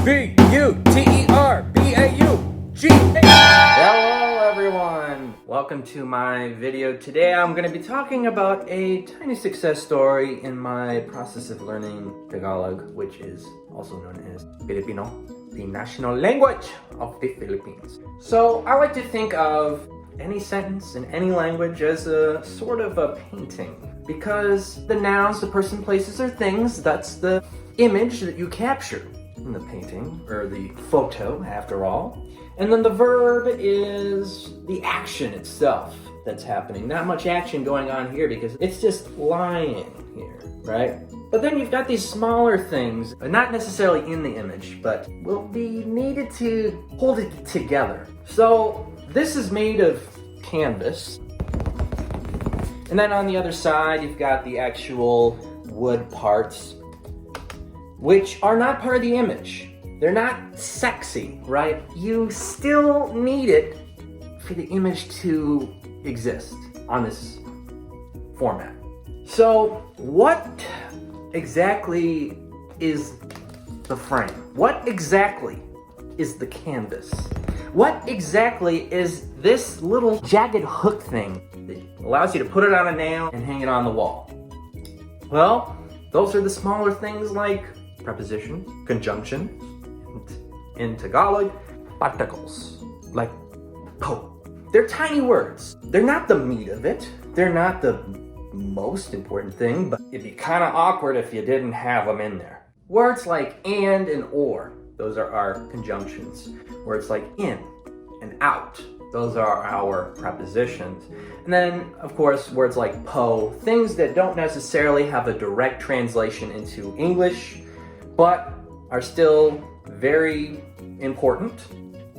B-U-T-E-R-B-A-U-G. Hello everyone, welcome to my video. Today I'm going to be talking about a tiny success story in my process of learning Tagalog, which is also known as Filipino, the national language of the Philippines. So I like to think of any sentence in any language as a sort of a painting, because the nouns, the person, places, or things, that's the image that you capture in the painting, or the photo after all. And then the verb is the action itself that's happening. Not much action going on here because it's just lying here, right? But then you've got these smaller things, not necessarily in the image, but will be needed to hold it together. So this is made of canvas. And then on the other side, you've got the actual wood parts, which are not part of the image. They're not sexy, right? You still need it for the image to exist on this format. So what exactly is the frame? What exactly is the canvas? What exactly is this little jagged hook thing that allows you to put it on a nail and hang it on the wall? Well, those are the smaller things like preposition, conjunction, in Tagalog, particles, like po. They're tiny words. They're not the meat of it. They're not the most important thing, but it'd be kind of awkward if you didn't have them in there. Words like and or, those are our conjunctions. Words like in and out, those are our prepositions. And then, of course, words like po, things that don't necessarily have a direct translation into English, but are still very important.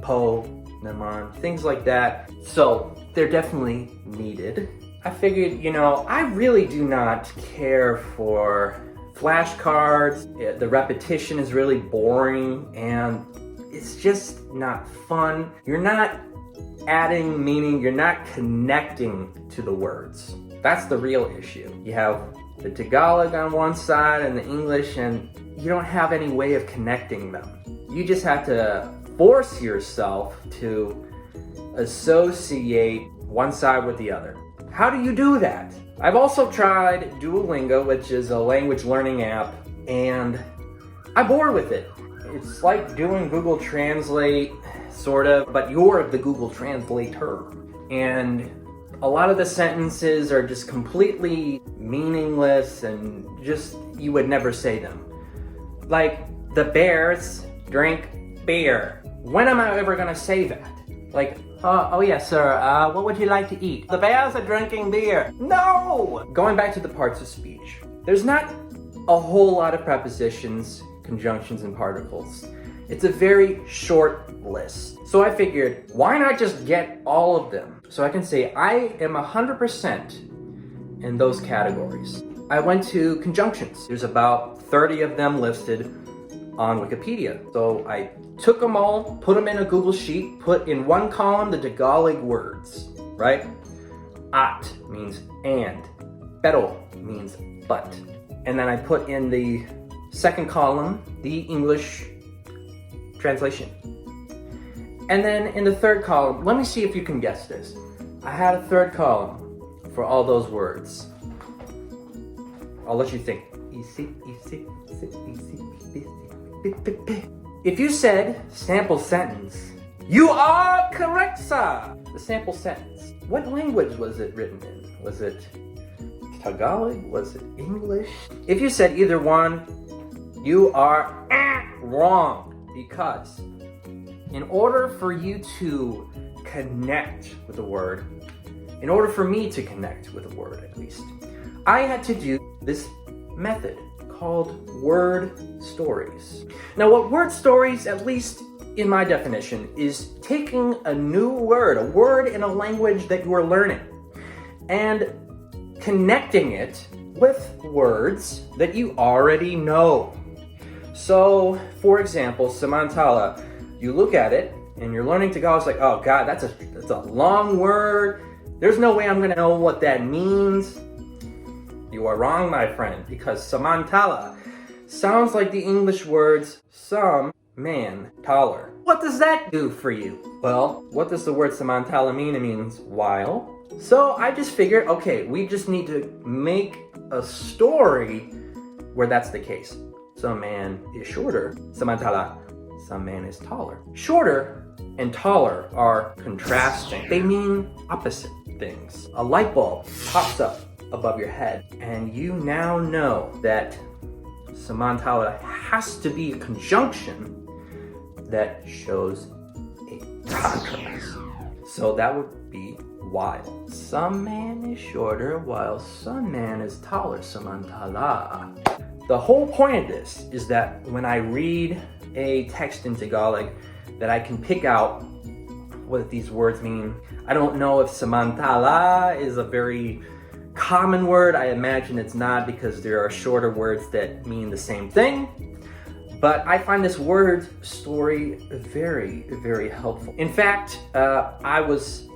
Po, naman, things like that. So they're definitely needed. I figured, I really do not care for flashcards. The repetition is really boring and it's just not fun. You're not adding meaning, you're not connecting to the words. That's the real issue. You have the Tagalog on one side and the English, and you don't have any way of connecting them. You just have to force yourself to associate one side with the other. How do you do that? I've also tried Duolingo, which is a language learning app, and I'm bored with it. It's like doing Google Translate, sort of, but you're the Google Translator. And a lot of the sentences are just completely meaningless and just, you would never say them. Like, the bears drink beer. When am I ever gonna say that? Like, oh yes, sir, what would you like to eat? The bears are drinking beer. No! Going back to the parts of speech, there's not a whole lot of prepositions, conjunctions, and particles. It's a very short list. So I figured, why not just get all of them? So I can say I am 100% in those categories. I went to conjunctions. There's about 30 of them listed on Wikipedia. So I took them all, put them in a Google Sheet, put in one column the Tagalog words, right? At means and, pero means but. And then I put in the second column the English translation. And then in the third column, let me see if you can guess this. I had a third column for all those words. I'll let you think. If you said sample sentence, you are correct, sir. The sample sentence. What language was it written in? Was it Tagalog? Was it English? If you said either one, you are wrong, because in order for you to connect with a word, in order for me to connect with a word at least, I had to do this method called word stories. Now, what word stories, at least in my definition, is taking a new word, a word in a language that you are learning, and connecting it with words that you already know. So, for example, samantala, you look at it and you're learning Tagalog, it's like, oh God, that's a long word. There's no way I'm gonna know what that means. You are wrong, my friend, because samantala sounds like the English words some man, taller. What does that do for you? Well, what does the word samantala mean? It means while. So I just figured, okay, we just need to make a story where that's the case. Some man is shorter, samantala, some man is taller. Shorter and taller are contrasting. They mean opposite things. A light bulb pops up above your head, and you now know that samantala has to be a conjunction that shows a contrast. So that would be while. Some man is shorter while some man is taller, samantala. The whole point of this is that when I read a text in Tagalog, that I can pick out what these words mean. I don't know if samantala is a very common word. I imagine it's not, because there are shorter words that mean the same thing. But I find this word story very, very helpful. In fact, I was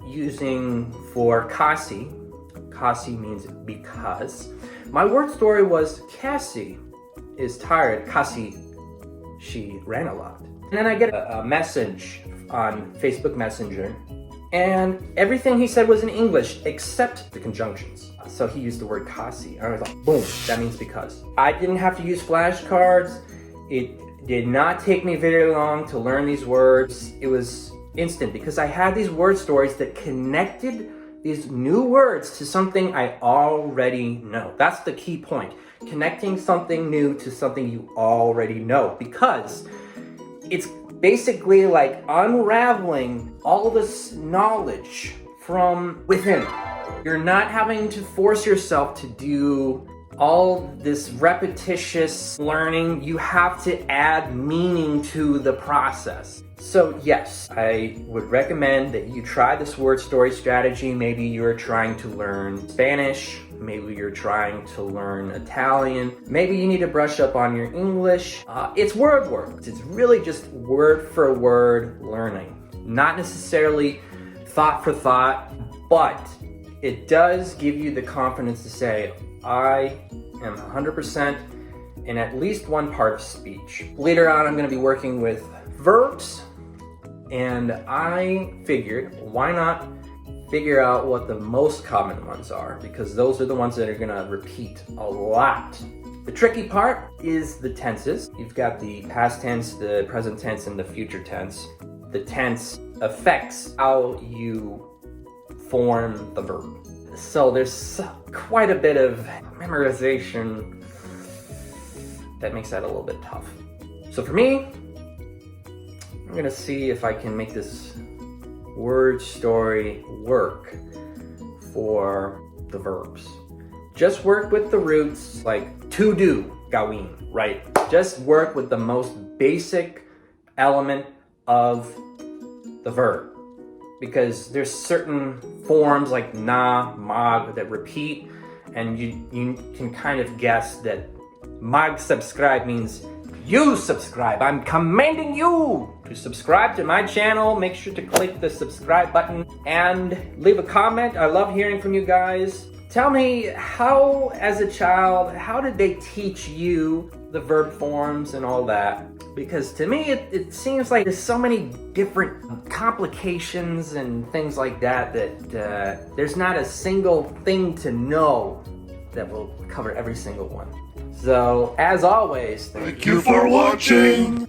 using for kasi. Kasi means because. My word story was Cassie is tired. Kasi, she ran a lot. And then I get a message on Facebook Messenger, and everything he said was in English except the conjunctions. So he used the word kasi. I was like, boom, that means because. I didn't have to use flashcards. It did not take me very long to learn these words. It was instant because I had these word stories that connected these new words to something I already know. That's the key point. Connecting something new to something you already know, because it's basically like unraveling all this knowledge from within. You're not having to force yourself to do all this repetitious learning. You have to add meaning to the process. So yes, I would recommend that you try this word story strategy. Maybe you're trying to learn Spanish. Maybe you're trying to learn Italian. Maybe you need to brush up on your English. It's word work. It's really just word for word learning. Not necessarily thought for thought, but it does give you the confidence to say, I am 100% in at least one part of speech. Later on, I'm going to be working with verbs, and I figured, why not figure out what the most common ones are, because those are the ones that are going to repeat a lot. The tricky part is the tenses. You've got the past tense, the present tense, and the future tense. The tense affects how you form the verb. So there's quite a bit of memorization that makes that a little bit tough. So for me, I'm gonna see if I can make this word story work for the verbs. Just work with the roots, like to do, gawin, right? Just work with the most basic element of the verb, because there's certain forms like na, mag that repeat, and you can kind of guess that mag subscribe means you subscribe. I'm commanding you to subscribe to my channel. Make sure to click the subscribe button and leave a comment. I love hearing from you guys. Tell me, how, as a child, how did they teach you the verb forms and all that? Because to me, it seems like there's so many different complications and things like that there's not a single thing to know that will cover every single one. So, as always, thank you for watching.